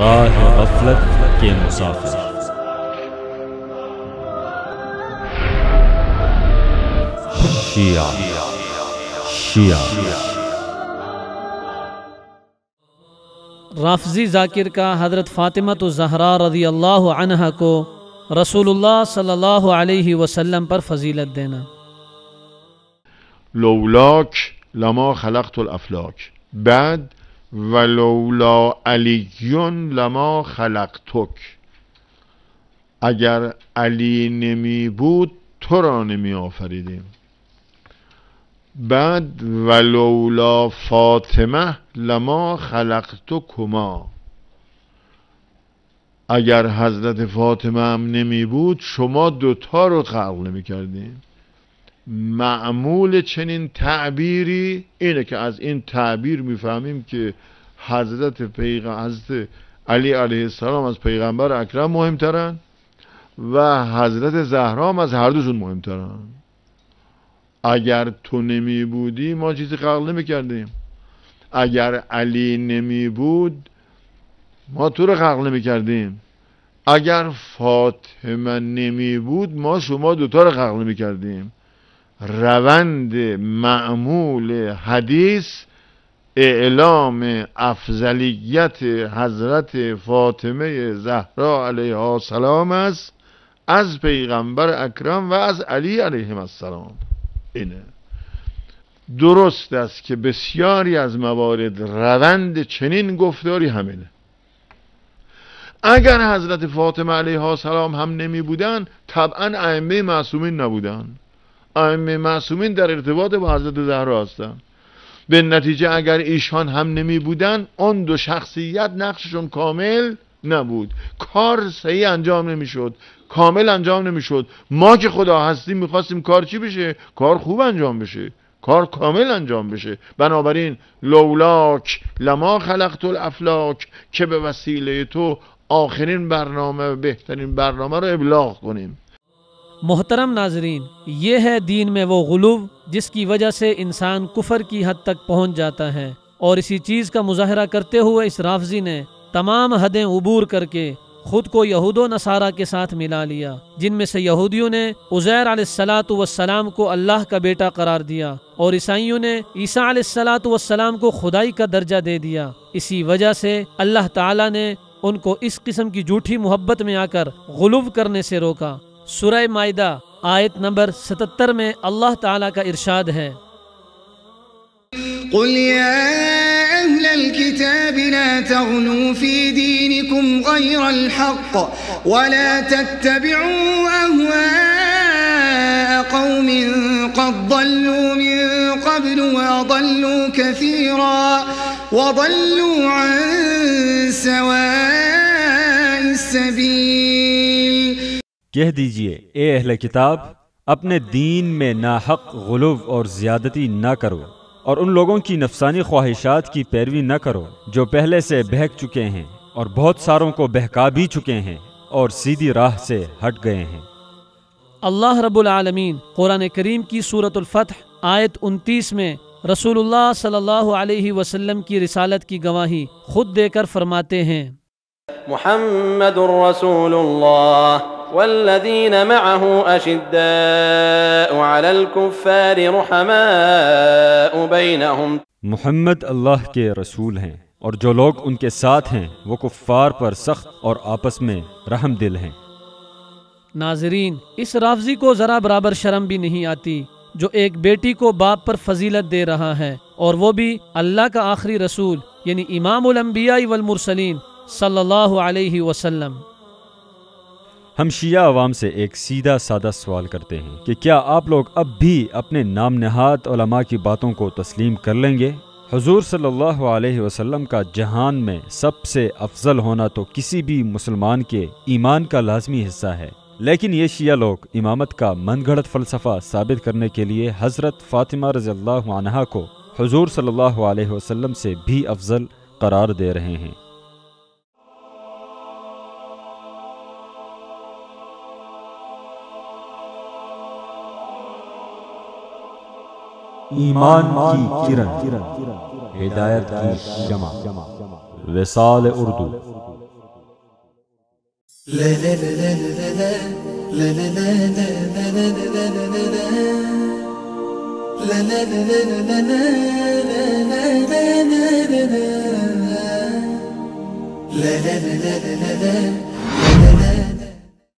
راہ غفلت کے مسافر۔ شیعہ رافضی ذاکر کا حضرت فاطمہ الزہرا رضی اللہ عنہا کو رسول اللہ صلی اللہ علیہ وسلم پر فضیلت دینا۔ لولاک لما خلقت الافلاک، بعد ولولا علیون لما خلقتک، اگر علی نمی بود تو را نمی آفریدیم. بعد ولولا فاطمه لما خلقتکما، اگر حضرت فاطمه هم نمی بود شما دوتا رو خلق نمی کردیم. معمول چنین تعبیری اینه که از این تعبیر میفهمیم که حضرت علی علیه السلام از پیغمبر اکرم مهمترن و حضرت زهرا هم از هر دوشون مهمترن. اگر تو نمی بودی ما چیزی خلق نمی کردیم، اگر علی نمی بود ما تو رو خلق نمی کردیم، اگر فاطمه نمی بود ما شما دوتا رو خلق نمی کردیم. روند معمول حدیث اعلام افضلیت حضرت فاطمه زهرا علیها السلام است از پیغمبر اکرم و از علی علیه السلام. اینه درست است که بسیاری از موارد روند چنین گفتاری همینه. اگر حضرت فاطمه علیها السلام هم نمی بودن طبعا ائمه معصومین نبودن. ائمه معصومین در ارتباط با حضرت زهرا هستند. به نتیجه اگر ایشان هم نمی بودن اون دو شخصیت نقششون کامل نبود، کار صحیح انجام نمی شد، کامل انجام نمی شد. ما که خدا هستیم میخواستیم کار چی بشه؟ کار خوب انجام بشه، کار کامل انجام بشه. بنابراین لولاک لما خلقت الافلاک، که به وسیله تو آخرین برنامه بهترین برنامه رو ابلاغ کنیم. محترم ناظرین، یہ ہے دین میں وہ غلو جس کی وجہ سے انسان کفر کی حد تک پہنچ جاتا ہے، اور اسی چیز کا مظاہرہ کرتے ہوئے اس رافضی نے تمام حدیں عبور کر کے خود کو یہود و نصارہ کے ساتھ ملا لیا، جن میں سے یہودیوں نے عزیر علیہ السلام کو اللہ کا بیٹا قرار دیا اور عیسائیوں نے عیسیٰ علیہ السلام کو خدائی کا درجہ دے دیا۔ اسی وجہ سے اللہ تعالیٰ نے ان کو اس قسم کی جھوٹی محبت میں آ کر غلو کرنے سے روکا۔ سورہ مائدہ آیت نمبر 77 میں اللہ تعالیٰ کا ارشاد ہے، قل يا أهل الكتاب لا تغلوا في دينكم غير الحق ولا تتبعوا أهواء قوم قد ضلوا من قبل وأضلوا كثيرا وضلوا عن سواء السبيل۔ کہہ دیجئے اے اہل کتاب، اپنے دین میں ناحق غلو اور زیادتی نہ کرو، اور ان لوگوں کی نفسانی خواہشات کی پیروی نہ کرو جو پہلے سے بہک چکے ہیں اور بہت ساروں کو بہکا بھی چکے ہیں اور سیدھی راہ سے ہٹ گئے ہیں۔ اللہ رب العالمین قرآن کریم کی سورۃ الفتح آیت 29 میں رسول اللہ صلی اللہ علیہ وسلم کی رسالت کی گواہی خود دے کر فرماتے ہیں، محمد رسول اللہ والذین معه اشداء علی الکفار رحماء بینہم۔ محمد اللہ کے رسول ہیں اور جو لوگ ان کے ساتھ ہیں وہ کفار پر سخت اور آپس میں رحم دل ہیں۔ ناظرین، اس رافضی کو ذرا برابر شرم بھی نہیں آتی جو ایک بیٹی کو باپ پر فضیلت دے رہا ہے، اور وہ بھی اللہ کا آخری رسول یعنی امام الانبیاء والمرسلین صلی اللہ علیہ وسلم۔ ہم شیعہ عوام سے ایک سیدھا سادہ سوال کرتے ہیں کہ کیا آپ لوگ اب بھی اپنے نام نہاد علماء کی باتوں کو تسلیم کر لیں گے؟ حضور صلی اللہ علیہ وسلم کا جہان میں سب سے افضل ہونا تو کسی بھی مسلمان کے ایمان کا لازمی حصہ ہے، لیکن یہ شیعہ لوگ امامت کا من گھڑت فلسفہ ثابت کرنے کے لیے حضرت فاطمہ رضی اللہ عنہا کو حضور صلی اللہ علیہ وسلم سے بھی افضل قرار دے رہے ہیں۔ ایمان کی کرن، ہدایت کی شمع، وصال Urdu. la la la la la la